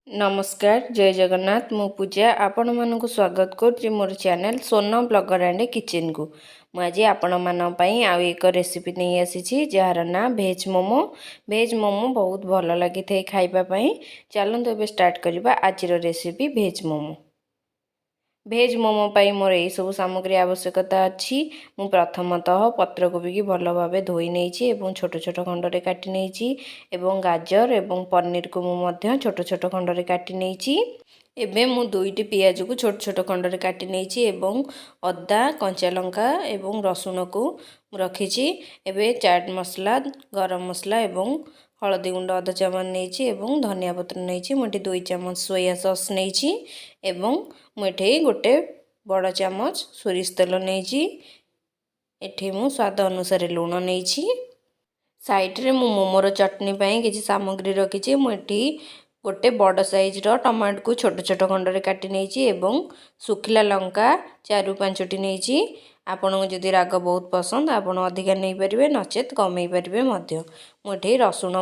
नमस्कार जय जगन्नाथ मु पूजा आपण मानक स्वागत कर मोर चैनल सोना ब्लॉगर एंड किचन को मुझे आपण मान आउ एक रेसिपी नहीं आसी जार ना भेज मोमो बहुत भल लगी थे खाइबापी। चलते एवं स्टार्ट करवा आज रेसिपी भेज मोमो। भेज मोमो पाई मोर यही सब सामग्री आवश्यकता अच्छी। मु प्रथमतः पत्रकोबी की भल भाव धोई नहीं छोट छोट खंड काटी नहीं गाजर एवं पनीर को मुझे छोट छोट खंड काटी नहीं। एबे मु दुईटी पियाज को छोट छोट खंड काटी नहीं अदा कंचा लंका एवं रसुण को रखी। एबे चाट मसला गरम मसला एवं हलदी गुंड अधा चामच नहीं धनिया पत्र नहीं मुझे 2 चामच सोया सॉस नहीं मुझे गोटे बड़ चामच सोरिष तेल नहीं एठी मु स्वाद अनुसार लुण नहीं। साइड रे मु मोमोर चटनी पाई किसी सामग्री रखी। मुझे गोटे बड़ साइज टमाटो को छोट छोट खंड काटी नहीं सुखिला लंका 4-5टी नहीं। आपण को जदि राग बहुत पसंद आपण अधिका नहीं पारे नचेत कमे पारे। मुझे रसुण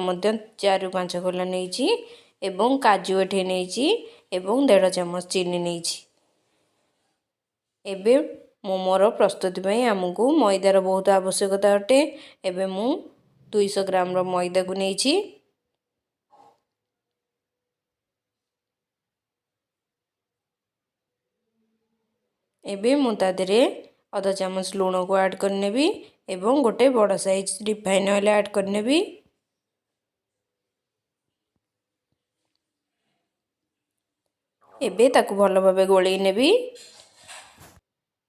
4-5 कोला नहीं काजू एठी नहीं 1.5 चामच चीनी नहीं। एबे मोमोर प्रस्तुति पाई आमको मैदार बहुत आवश्यकता अटे। एबे मु 200 ग्राम मैदा को नहीं एबे मु तादेरे आधा चामच लुण को ऐड करनेबी एवं गोटे बड़ साइज रिफाइन ऑयल ऐड करनेबी। एबे ताकू भल भाबे गोळेई नेबी।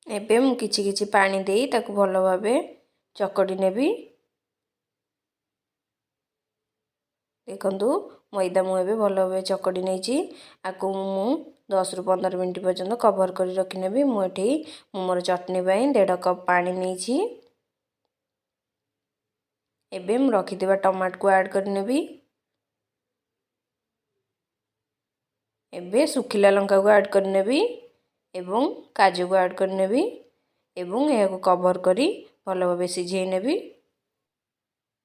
एबे मु किछि किछि पानी देई ताकू भल भाबे चकड़ी नेबी। देखंतु मैदा मु एबे भल भाबे चकड़ी नेछि आकू मु 10 ରୁ 15 मिनिट पर्यंत कवर कर रखी नेबी। मु एठी मोर चटनी पाई 1.5 कप पानी नेछि। एबे मु रखिथिबा टमाटो को ऐड करनेबी। एबे सुखिला लंका को ऐड करनेबी एवं काजू को ऐड करनेबी एवं यह को कवर करी भल भाबे सिझेई नेबी।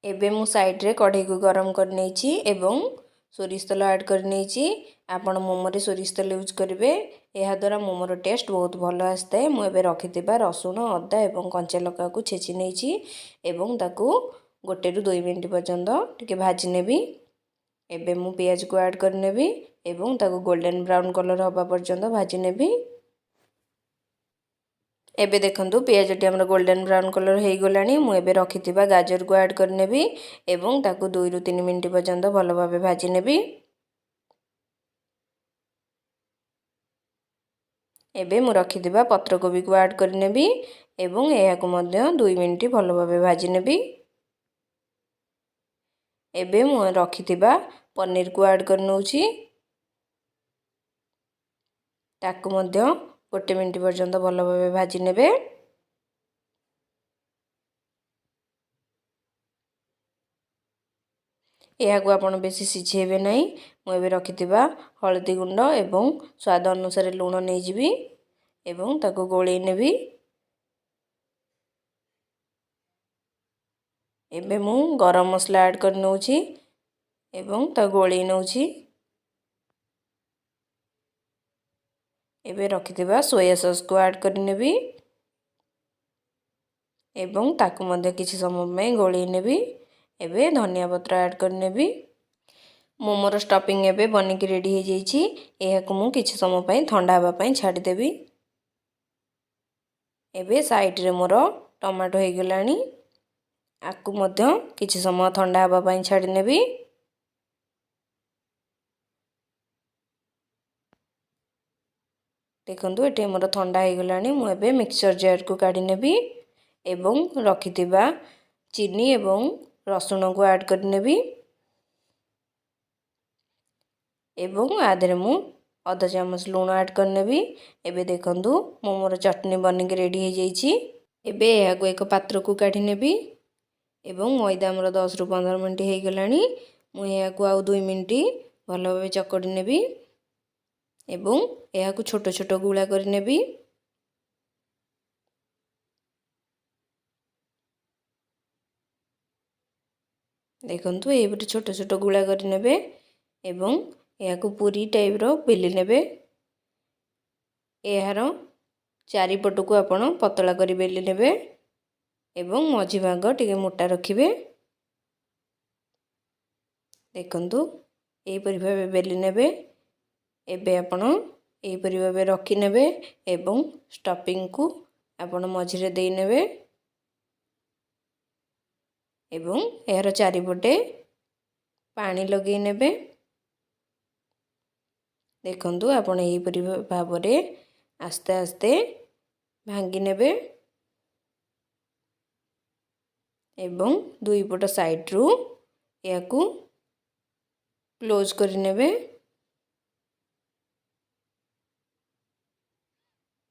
एबे मु साइड रे कढ़ाई को गरम कर नेछि एवं सोरिष तेल ऐड कर नेछि। आपण मोमो रे सोरिष तेल यूज करिवे एहा द्वारा मोमोर टेस्ट बहुत भल आस्ते। मु एबे रखिथिबा रसुण अदा एवं कंचा लंका को छेची नेछि एवं ताकू 1 ରୁ 2 मिनिट पर्यंत टिके भाजी नेबी। एबे मु प्याज को ऐड कर नेबी एवं ताकू गोल्डन ब्राउन कलर हबा पर्यंत भाजी नेबी। एबे देखंतु प्याज टी हमर गोल्डन ब्राउन कलर हे गलानी। मु एबे रखिथिबा गाजर को ऐड कर नेबी एवं ताकू 2 ରୁ 3 मिनिट पर्यंत भल भाबे भाजी नेबी। एबे मु रखिथिबा पत्रकोबी को ऐड कर नेबी एवं एहा को मध्य 2 मिनिट भल भाबे भाजी नेबी। एबे मु रखिथिबा पनीर को ऐड कर नउची ताकू मध्य 1 मिनिट पर्यंत भल भाबे भाजी नेबे। यह को आपण बेसी सिझेबे नहीं। मु एबे रखिथिबा हळदी गुंड एवं स्वाद अनुसार लूण नै जिबी एवं ताको गोळेई नेबी। एबे मु गरम मसला ऐड कर नउची एवं ता गोळेई नउची। एबे रखिथिबा सोया सॉस को ऐड कर नेबी एवं ताकू मध्य किछि समय में गोळेई नेबी। एबे धनिया पत्र ऐड कर नेबी। मोमोर स्टफिंग एबे बनिकी रेडी हो जाइछि। एहा को मु किछि समय पई ठंडा हबा पई छाडी देबी। एबे साइड रे मोर टमाटो हे गलानी आकु मध्य किछि समय ठंडा हबा पई छाडी नेबी। देखंतु एटे मोर ठंडा हे गलानी। मु एबे मिक्सचर जार को काढी नेबी एवं रखिथिबा चीनी एवं रसुण को ऐड कर नेबी एवं आधे मु आधा चामच लूण ऐड कर नेबी। एबे देखंतु मोमोर चटनी बनिक रेडी हो जाइछि। एबे एहा को एक पात्र को काढी नेबी एवं मैदा हमर 10 ରୁ 15 मिनिट हे गलानी। मु एहा को आउ 2 मिनिट भल भाबे चकड़ी नेबी एवं एहा को छोट छोट गुळा कर नेबी। देखंतु एबे छोट छोट गुळा कर नेबे एवं ଏହାକୁ ପୁରୀ ଟାଇପ୍ର ବେଲି ନେବେ। ଏହାର ଚାରିପଟକୁ ଆପଣ ପତଳା କରି ବେଲି ନେବେ ଏବଂ ମଝି ଭାଗ ଟିକେ ମୋଟା ରଖିବେ। ଦେଖନ୍ତୁ ଏହିପରି ଭାବେ ବେଲି ନେବେ। ଏବେ ଆପଣ ଏହିପରି ଭାବେ ରଖିନେବେ ଏବଂ ଷ୍ଟଫିଂକୁ ଆପଣ ମଝିରେ ଦେଇନେବେ ଏବଂ ଏହାର ଚାରିପଟେ ପାଣି ଲଗାଇ ନେବେ। ଦେଖନ୍ତୁ ଆପଣ ଏହିପରି ଭାବରେ ଆସ୍ତେ ଆସ୍ତେ ଭାଙ୍ଗି ନେବେ ଏବଂ ଦୁଇ ପଟ ସାଇଡ୍ରୁ ଏହାକୁ କ୍ଲୋଜ୍ କରିନେବେ।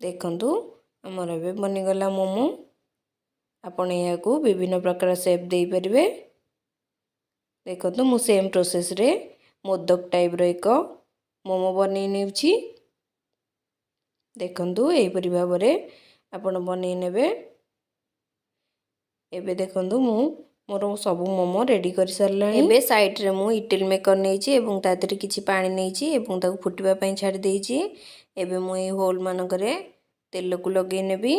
ଦେଖନ୍ତୁ ଆମର ଏବେ ବନିଗଲା ମୋମୋ। ଆପଣ ଏହାକୁ ବିଭିନ୍ନ ପ୍ରକାର ସେପ୍ ଦେଇପାରିବେ। ଦେଖନ୍ତୁ ମୁଁ ସେମ୍ ପ୍ରୋସେସ୍ରେ ମୋଦକ ଟାଇପ୍ର ଏକ ମୋମୋ ବନେଇ ନେଉଛି। ଦେଖନ୍ତୁ ଏହିପରି ଭାବରେ ଆପଣ ବନେଇ ନେବେ। ଏବେ ଦେଖନ୍ତୁ ମୁଁ ମୋର ସବୁ ମୋମୋ ରେଡ଼ି କରିସାରିଲାଣି। ଏବେ ସାଇଡ଼୍ରେ ମୁଁ ଇଟିଲ୍ ମେକର୍ ନେଇଛି ଏବଂ ତା ଦେହରେ କିଛି ପାଣି ନେଇଛି ଏବଂ ତାକୁ ଫୁଟିବା ପାଇଁ ଛାଡ଼ି ଦେଇଛି। ଏବେ ମୁଁ ଏଇ ହୋଲ୍ ମାନଙ୍କରେ ତେଲକୁ ଲଗାଇ ନେବି।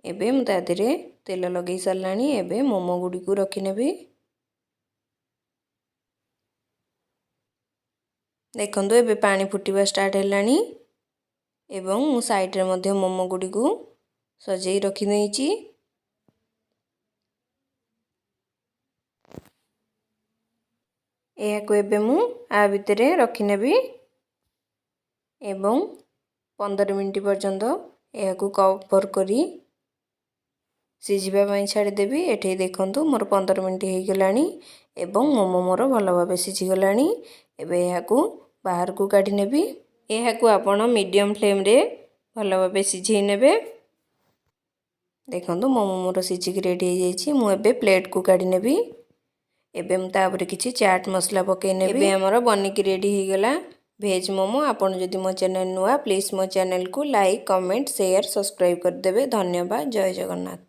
ଏବେ ମୁଁ ତା ଦେହରେ ତେଲ ଲଗାଇ ସାରିଲାଣି। ଏବେ ମୋମୋ ଗୁଡ଼ିକୁ ରଖିନେବି। ଦେଖନ୍ତୁ ଏବେ ପାଣି ଫୁଟିବା ଷ୍ଟାର୍ଟ ହେଲାଣି ଏବଂ ମୁଁ ସାଇଡ଼୍ରେ ମଧ୍ୟ ମୋମୋ ଗୁଡ଼ିକୁ ସଜେଇ ରଖିନେଇଛି। ଏହାକୁ ଏବେ ମୁଁ ଆ ଭିତରେ ରଖିନେବି ଏବଂ 15 ମିନିଟ୍ ପର୍ଯ୍ୟନ୍ତ ଏହାକୁ କଭର୍ କରି ସିଝିବା ପାଇଁ ଛାଡ଼ିଦେବି। ଏଠି ଦେଖନ୍ତୁ ମୋର 15 ମିନିଟ୍ ହେଇଗଲାଣି ଏବଂ ମୋମୋ ମୋର ଭଲ ଭାବେ ସିଝିଗଲାଣି। ଏବେ ଏହାକୁ ବାହାରକୁ କାଢ଼ି ନେବି। ଏହାକୁ ଆପଣ ମିଡ଼ିୟମ୍ ଫ୍ଲେମ୍ରେ ଭଲ ଭାବେ ସିଝେଇ ନେବେ। ଦେଖନ୍ତୁ ମୋମୋ ମୋର ସିଝିକି ରେଡ଼ି ହେଇଯାଇଛି। ମୁଁ ଏବେ ପ୍ଲେଟ୍କୁ କାଢ଼ି ନେବି। ଏବେ ମୁଁ ତାପରେ କିଛି ଚାଟ୍ ମସଲା ପକାଇ ନେବି। ଏବେ ଆମର ବନିକି ରେଡ଼ି ହେଇଗଲା ଭେଜ୍ ମୋମୋ। ଆପଣ ଯଦି ମୋ ଚ୍ୟାନେଲ୍ ନୂଆ ପ୍ଲିଜ୍ ମୋ ଚ୍ୟାନେଲ୍କୁ ଲାଇକ୍, କମେଣ୍ଟ, ସେୟାର, ସବସ୍କ୍ରାଇବ୍ କରିଦେବେ। ଧନ୍ୟବାଦ। ଜୟ ଜଗନ୍ନାଥ।